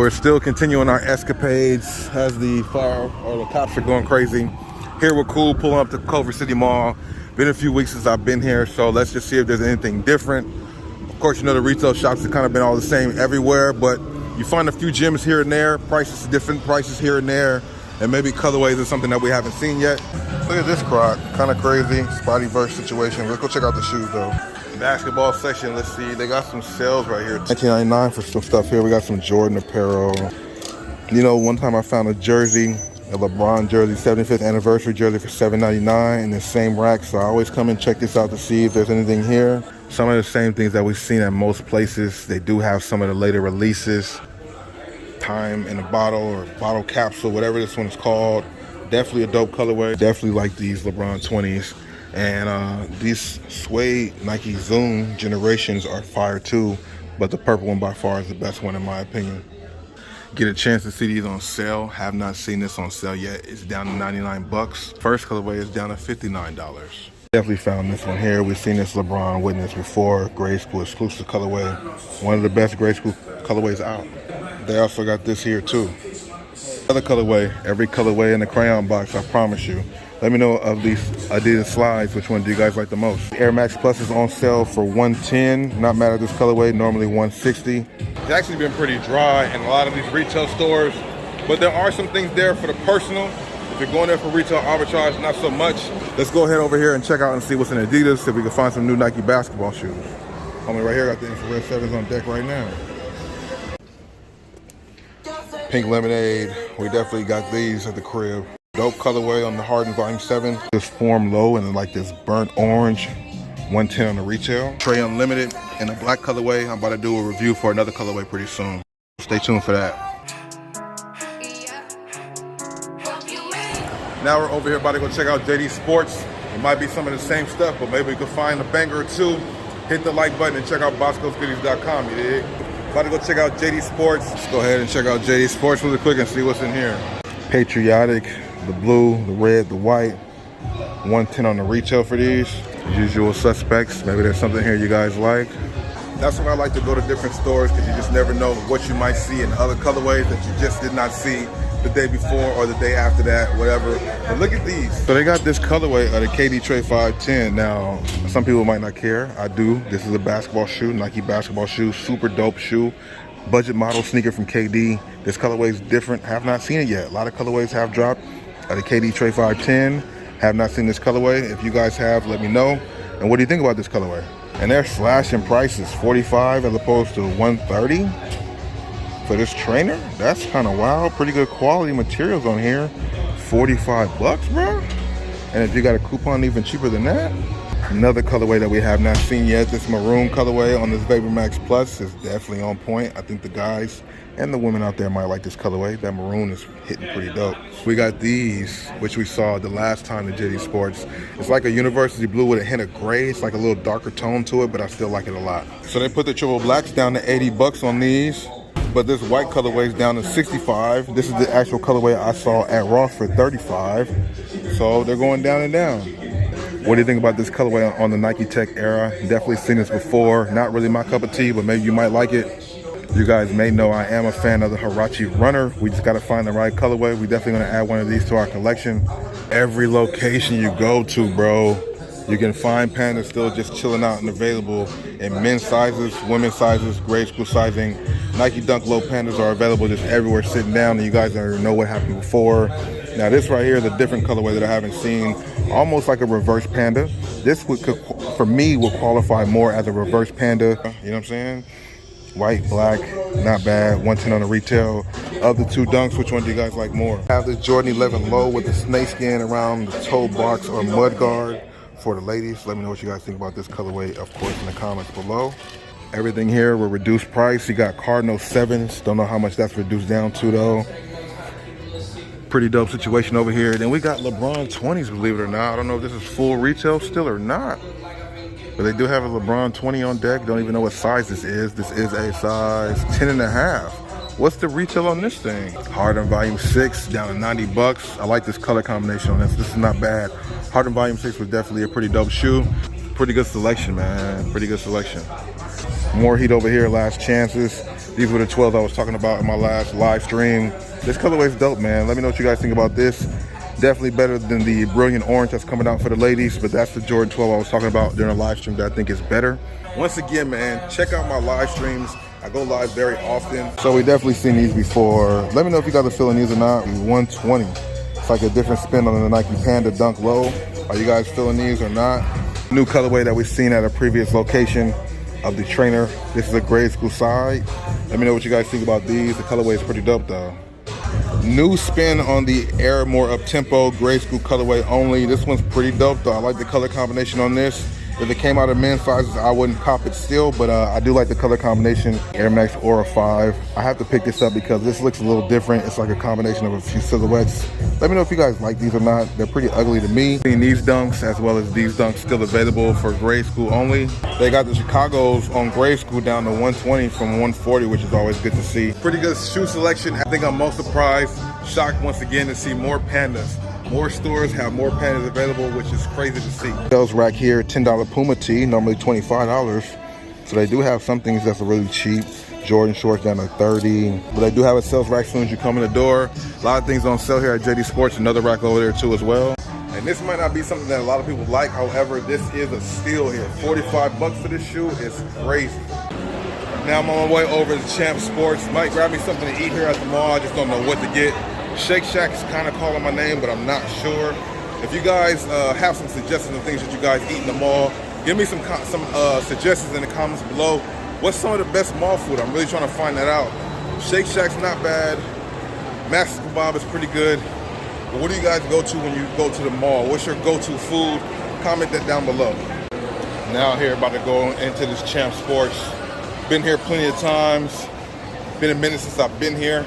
We're still continuing our escapades as the fire or the cops are going crazy. Here we're cool, pulling up to Culver City Mall. Been a few weeks since I've been here, so let's just see if there's anything different. Of course, you know the retail shops have kind of been all the same everywhere, but you find a few gems here and there, prices, different prices here and there, and maybe colorways is something that we haven't seen yet. Look at this croc, kind of crazy, Spottyverse situation. Let's go check out the shoes though. Basketball section, let's see, they got some sales right here. $19.99 for some stuff here. We got some Jordan apparel. You know, one time I found a jersey, a LeBron jersey, 75th anniversary jersey for $7.99 in the same rack. So I always come and check this out to see if there's anything here. Some of the same things that we've seen at most places. They do have some of the later releases. Time in a bottle or bottle capsule, whatever this one is called. Definitely a dope colorway. Definitely like these LeBron 20s. And these suede Nike Zoom generations are fire too, but the purple one by far is the best one in my opinion. Get a chance to see these on sale. Have not seen this on sale yet. It's down to 99 bucks. First colorway is down to $59. Definitely found this one here. We've seen this LeBron Witness before. Grade school exclusive colorway. One of the best grade school colorways out. They also got this here too. Another colorway. Every colorway in the crayon box, I promise you. Let me know of these Adidas slides, which one do you guys like the most? Air Max Plus is on sale for $110. Not mad at this colorway, normally $160. It's actually been pretty dry in a lot of these retail stores, but there are some things there for the personal. If you're going there for retail arbitrage, not so much. Let's go ahead over here and check out and see what's in Adidas, see if we can find some new Nike basketball shoes. Homie right here got the infrared 7s on deck right now. Pink Lemonade, we definitely got these at the crib. Dope colorway on the Harden Volume 7. This form low and like this burnt orange. $110 on the retail. Trey Unlimited in a black colorway. I'm about to do a review for another colorway pretty soon. Stay tuned for that. Now we're over here about to go check out JD Sports. It might be some of the same stuff, but maybe we could find a banger or two. Hit the like button and check out bosscosgoodies.com, you dig? About to go check out JD Sports. Let's go ahead and check out JD Sports really quick and see what's in here. Patriotic. The blue, the red, the white. $110 on the retail for these. Usual suspects. Maybe there's something here you guys like. That's why I like to go to different stores, because you just never know what you might see in other colorways that you just did not see the day before or the day after that, whatever. But look at these. So they got this colorway of the KD Trey 510. Now, some people might not care. I do. This is a basketball shoe, Nike basketball shoe. Super dope shoe. Budget model sneaker from KD. This colorway is different. Have not seen it yet. A lot of colorways have dropped. The KD Trey 510. Have not seen this colorway. If you guys have, let me know. And what do you think about this colorway? And they're slashing prices, $45 as opposed to $130 for this trainer. That's kind of wild. Pretty good quality materials on here. 45 bucks, bro. And if you got a coupon, even cheaper than that. Another colorway that we have not seen yet, this maroon colorway on this Vapor Max Plus is definitely on point. I think the guys and the women out there might like this colorway. That maroon is hitting pretty dope. We got these, which we saw the last time at JD Sports. It's like a university blue with a hint of gray. It's like a little darker tone to it, but I still like it a lot. So they put the triple blacks down to 80 bucks on these, but this white colorway is down to 65. This is the actual colorway I saw at Ross for 35. So they're going down and down. What do you think about this colorway on the Nike Tech era? Definitely seen this before. Not really my cup of tea, but maybe you might like it. You guys may know I am a fan of the Huarache Runner. We just got to find the right colorway. We're definitely going to add one of these to our collection. Every location you go to, bro, you can find pandas still just chilling out and available in men's sizes, women's sizes, grade school sizing. Nike Dunk Low pandas are available just everywhere sitting down, and you guys already know what happened before. Now this right here is a different colorway that I haven't seen, almost like a reverse panda. This would, for me, will qualify more as a reverse panda. You know what I'm saying? White, black, not bad. $110 on the retail. Of the two dunks, which one do you guys like more? I have this Jordan 11 low with the snake skin around the toe box or mud guard for the ladies. Let me know what you guys think about this colorway, of course, in the comments below. Everything here with reduced price. You got Cardinal 7s. Don't know how much that's reduced down to though. Pretty dope situation over here. Then we got LeBron 20s, believe it or not. I don't know if this is full retail still or not, but they do have a LeBron 20 on deck. Don't even know what size this is. This is a size 10.5. What's the retail on this thing? Harden Volume 6 down to 90 bucks. I like this color combination on this. This is not bad. Harden Volume 6 was definitely a pretty dope shoe. Pretty good selection, man. Pretty good selection. More heat over here, last chances. These were the 12 I was talking about in my last live stream. This colorway is dope, man. Let me know what you guys think about this. Definitely better than the brilliant orange that's coming out for the ladies, but that's the Jordan 12 I was talking about during a live stream that I think is better. Once again, man, check out my live streams. I go live very often. So we definitely seen these before. Let me know if you guys are feeling these or not. 120. It's like a different spin on the Nike Panda Dunk Low. Are you guys feeling these or not? New colorway that we've seen at a previous location of the trainer. This is a grade school side. Let me know what you guys think about these. The colorway is pretty dope though. New spin on the Air more up-tempo grade school colorway only. This one's pretty dope though. I like the color combination on this. If it came out of men's sizes, I wouldn't cop it still, but I do like the color combination. Air Max Aura 5. I have to pick this up because this looks a little different. It's like a combination of a few silhouettes. Let me know if you guys like these or not. They're pretty ugly to me. Seeing these dunks as well as these dunks still available for grade school only. They got the Chicago's on grade school down to 120 from 140, which is always good to see. Pretty good shoe selection. I think I'm most surprised, shocked once again to see more Pandas. More stores have more Pandas available, which is crazy to see. Sales rack here, $10 Puma tee, normally $25. So they do have some things that's really cheap. Jordan shorts down to 30. But they do have a sales rack as soon as you come in the door. A lot of things on sale here at JD Sports. Another rack over there too as well. And this might not be something that a lot of people like. However, this is a steal here. 45 bucks for this shoe is crazy. Now I'm on my way over to Champ Sports. Might grab me something to eat here at the mall. I just don't know what to get. Shake Shack is kind of calling my name, but I'm not sure. If you guys have some suggestions of things that you guys eat in the mall, give me some suggestions in the comments below. What's some of the best mall food? I'm really trying to find that out. Shake Shack's not bad. Master Kebab is pretty good. But what do you guys go to when you go to the mall? What's your go-to food? Comment that down below. Now here, about to go into this Champ Sports. Been here plenty of times. Been a minute since I've been here.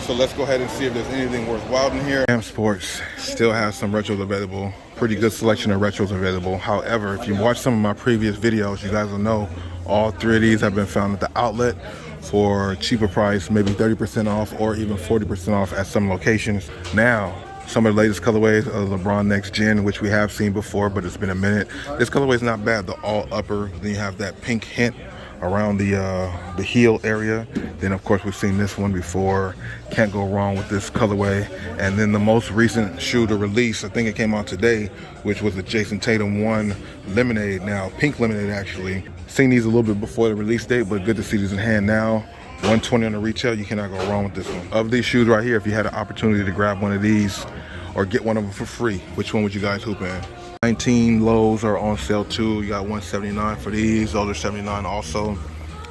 So let's go ahead and see if there's anything worthwhile in here. Champ Sports still has some retros available. Pretty good selection of retros available. However, if you watch some of my previous videos, you guys will know all three of these have been found at the outlet for cheaper price, maybe 30% off or even 40% off at some locations. Now, some of the latest colorways of LeBron Next Gen, which we have seen before, but it's been a minute. This colorway is not bad, the all upper. Then you have that pink hint around the heel area. Then of course we've seen this one before. Can't go wrong with this colorway. And then the most recent shoe to release, I think it came out today, which was the Jason Tatum 1 Lemonade. Now pink lemonade actually. Seen these a little bit before the release date, but good to see these in hand now. 120 on the retail, you cannot go wrong with this one. Of these shoes right here, if you had an opportunity to grab one of these or get one of them for free, which one would you guys hoop in? 19 lows are on sale too. You got 179 for these. Those are 79 also.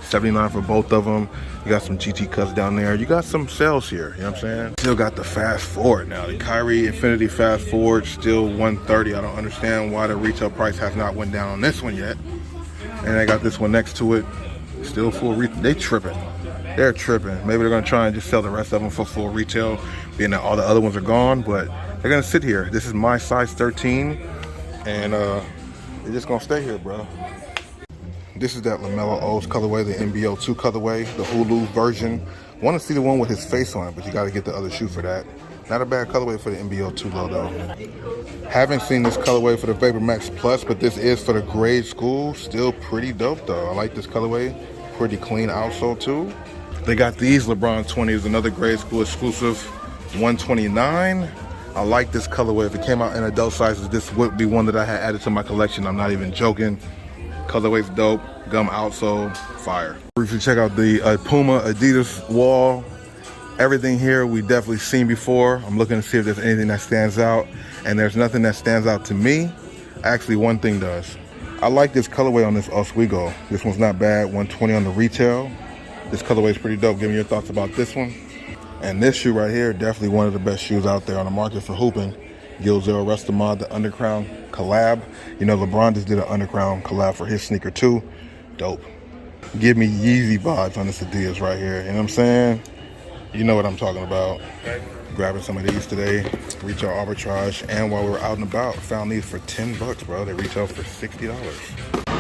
79 for both of them. You got some GT cuts down there. You got some sales here, you know what I'm saying? Still got the Fast Forward now. The Kyrie Infinity Fast Forward still 130. I don't understand why the retail price has not went down on this one yet. And I got this one next to it. Still full retail. They tripping. They're tripping. Maybe they're gonna try and just sell the rest of them for full retail, being that all the other ones are gone, but they're gonna sit here. This is my size 13. And they're just gonna stay here, bro. This is that LaMelo O's colorway, the NBO2 colorway, the Hulu version. Want to see the one with his face on it, but you got to get the other shoe for that. Not a bad colorway for the NBO2 though. Haven't seen this colorway for the Vapor Max Plus, but this is for the grade school. Still pretty dope though. I like this colorway. Pretty clean outsole too. They got these LeBron 20s, another grade school exclusive, 129. I like this colorway. If it came out in adult sizes, this would be one that I had added to my collection. I'm not even joking. Colorway's dope. Gum outsole, fire. Briefly check out the Puma Adidas wall. Everything here we definitely seen before. I'm looking to see if there's anything that stands out. And there's nothing that stands out to me. Actually, one thing does. I like this colorway on this Oswego. This one's not bad. 120 on the retail. This colorway is pretty dope. Give me your thoughts about this one. And this shoe right here, definitely one of the best shoes out there on the market for hooping. Gil Zero Restamod, the Undercrown collab. You know, LeBron just did an Undercrown collab for his sneaker too. Dope. Give me Yeezy vibes on this Adidas right here. You know what I'm saying? You know what I'm talking about. Grabbing some of these today. Retail arbitrage. And while we were out and about, found these for 10 bucks, bro. They retail for $60.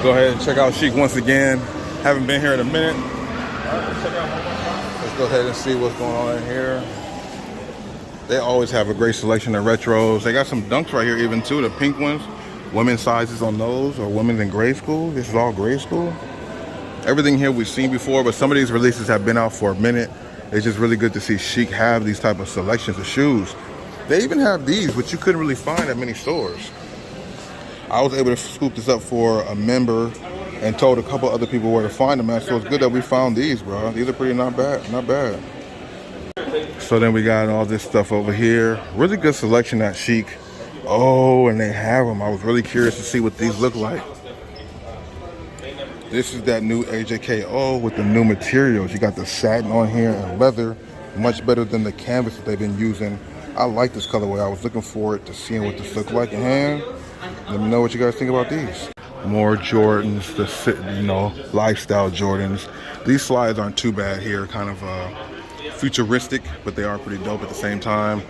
Go ahead and check out Chic once again. Haven't been here in a minute. Let's go ahead and see what's going on in here. They always have a great selection of retros. They got some dunks right here even too, the pink ones. Women's sizes on those, or women's in grade school. This is all grade school. Everything here we've seen before, but some of these releases have been out for a minute. It's just really good to see Chic have these type of selections of shoes. They even have these, which you couldn't really find at many stores. I was able to scoop this up for a member and told a couple other people where to find them at, so it's good that we found these, bro. These are pretty not bad, not bad. So then we got all this stuff over here. Really good selection at Chic. Oh, and they have them. I was really curious to see what these look like. This is that new AJKO with the new materials. You got the satin on here and leather. Much better than the canvas that they've been using. I like this colorway. I was looking forward to seeing what this looked like in hand. Let me know what you guys think about these. More Jordans, the lifestyle Jordans. These slides aren't too bad here. Kind of futuristic, but they are pretty dope at the same time.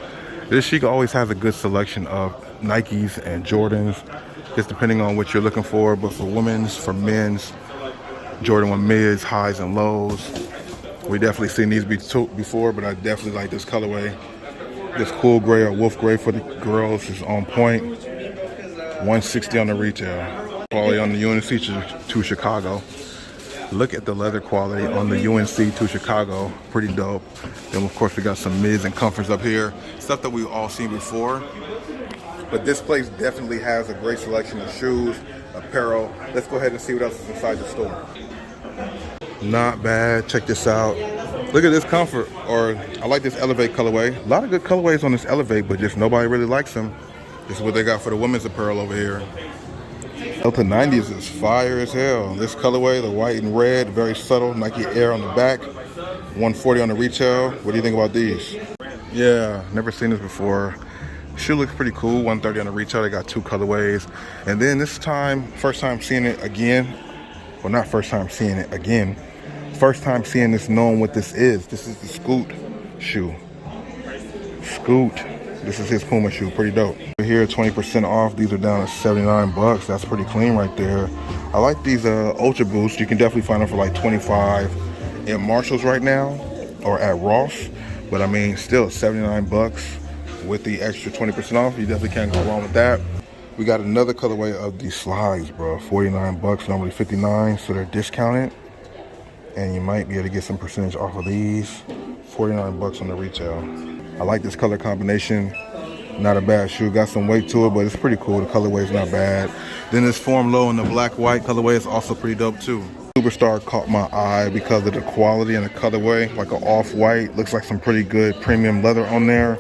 This Chic always has a good selection of Nikes and Jordans, just depending on what you're looking for. But for women's, for men's, Jordan 1 mids, highs, and lows. We definitely seen these before, but I definitely like this colorway. This cool gray or wolf gray for the girls is on point. $160 on the retail. Quality on the UNC to Chicago. Look at the leather quality on the UNC to Chicago. Pretty dope. Then of course we got some mids and comforts up here. Stuff that we've all seen before. But this place definitely has a great selection of shoes, apparel. Let's go ahead and see what else is inside the store. Not bad. Check this out. Look at this comfort, or I like this Elevate colorway. A lot of good colorways on this Elevate, but just nobody really likes them. This is what they got for the women's apparel over here. Delta 90s is fire as hell. This colorway, the white and red, very subtle. Nike Air on the back. $140 on the retail. What do you think about these? Yeah, never seen this before. Shoe looks pretty cool. $130 on the retail. They got 2 colorways. And then this time, first time seeing it again. Well, not first time seeing it again. First time seeing this, knowing what this is. This is the Scoot shoe. Scoot. This is his Puma shoe. Pretty dope. We're here, 20% off. These are down to 79 bucks. That's pretty clean right there. I like these Ultra Boosts. You can definitely find them for like 25 at Marshall's right now, or at Ross. But I mean, still 79 bucks with the extra 20% off. You definitely can't go wrong with that. We got another colorway of these slides, bro. 49 bucks, normally 59, so they're discounted. And you might be able to get some percentage off of these. 49 bucks on the retail. I like this color combination. Not a bad shoe. Got some weight to it, but it's pretty cool. The colorway is not bad. Then this Form Low in the black-white colorway is also pretty dope too. Superstar caught my eye because of the quality and the colorway. Like an off-white. Looks like some pretty good premium leather on there.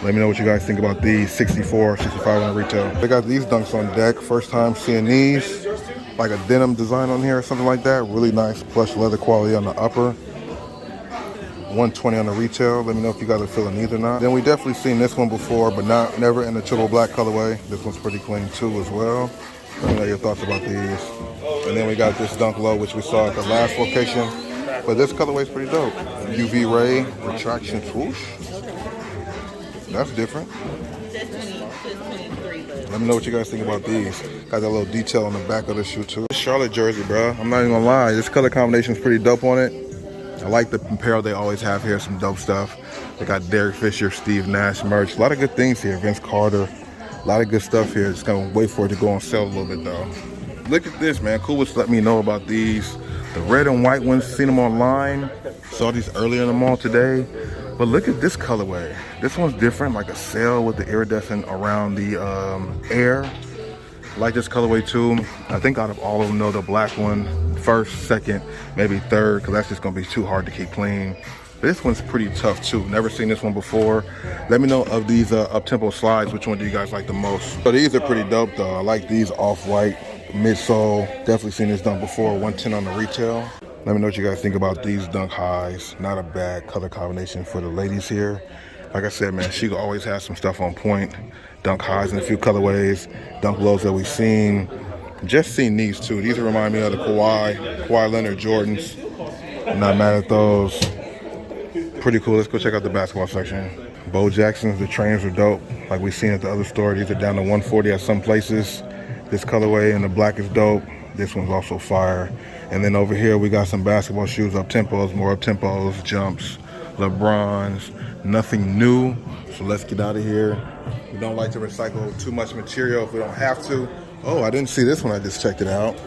Let me know what you guys think about these. 64, 65 on the retail. They got these dunks on deck. First time seeing these. Like a denim design on here or something like that. Really nice plush leather quality on the upper. $120 on the retail. Let me know if you guys are feeling these or not. Then we definitely seen this one before, but never in the triple black colorway. This one's pretty clean too as well. Let me know your thoughts about these. And then we got this Dunk Low, which we saw at the last location. But this colorway is pretty dope. UV ray retraction swoosh. That's different. Let me know what you guys think about these. Got that little detail on the back of the shoe too. Charlotte jersey, bro. I'm not even gonna lie. This color combination is pretty dope on it. I like the apparel they always have here. Some dope stuff. They got Derek Fisher, Steve Nash merch. A lot of good things here. Vince Carter. A lot of good stuff here. Just gonna wait for it to go on sale a little bit though. Look at this, man. Cool was let me know about these. The red and white ones. Seen them online. Saw these earlier in the mall today. But look at this colorway. This one's different, like a sail with the iridescent around the air. I like this colorway too. I think out of all of them, though, the black one, first, second, maybe third, because that's just gonna be too hard to keep clean. But this one's pretty tough too. Never seen this one before. Let me know of these up-tempo slides, which one do you guys like the most? So these are pretty dope though. I like these off-white midsole. Definitely seen this done before, 110 on the retail. Let me know what you guys think about these Dunk Highs. Not a bad color combination for the ladies here. Like I said, man, Chic always has some stuff on point. Dunk Highs in a few colorways. Dunk Lows that we've seen. Just seen these too. These remind me of the Kawhi Leonard Jordans. I'm not mad at those. Pretty cool. Let's go check out the basketball section. Bo Jackson's, the trains are dope. Like we've seen at the other store. These are down to 140 at some places. This colorway in the black is dope. This one's also fire. And then over here we got some basketball shoes, up-tempos, more up-tempos, jumps, LeBrons, nothing new. So let's get out of here. We don't like to recycle too much material if we don't have to. Oh, I didn't see this one, I just checked it out.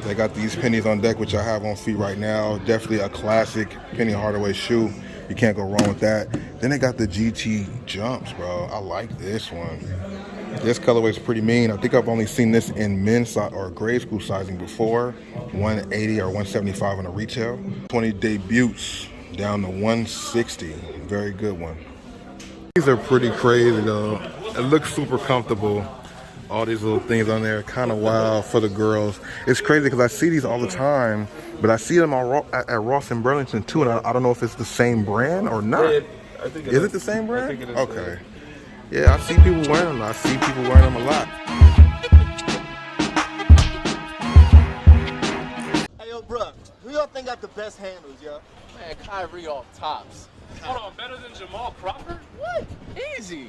They got these pennies on deck, which I have on feet right now. Definitely a classic Penny Hardaway shoe. You can't go wrong with that. Then they got the GT jumps, bro. I like this one. This colorway is pretty mean. I think I've only seen this in men's or grade school sizing before. 180 or 175 on the retail. 20 debuts down to 160. Very good one. These are pretty crazy though. It looks super comfortable. All these little things on there, kind of wild for the girls. It's crazy because I see these all the time, but I see them at Ross and Burlington too, and I don't know if it's the same brand or not. I think is it the same brand? I think it is. Okay. Yeah, I see people wearing them. I see people wearing them a lot. Hey, yo, bro, who y'all think got the best handles, yo? Man, Kyrie off tops. Hold on, better than Jamal Crawford? What? Easy.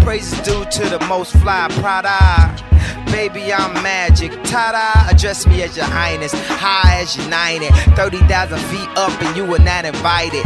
Praises due to the most fly Prada. Baby, I'm magic. Ta-da! Address me as your highness. High as your 90. 30,000 feet up and you were not invited.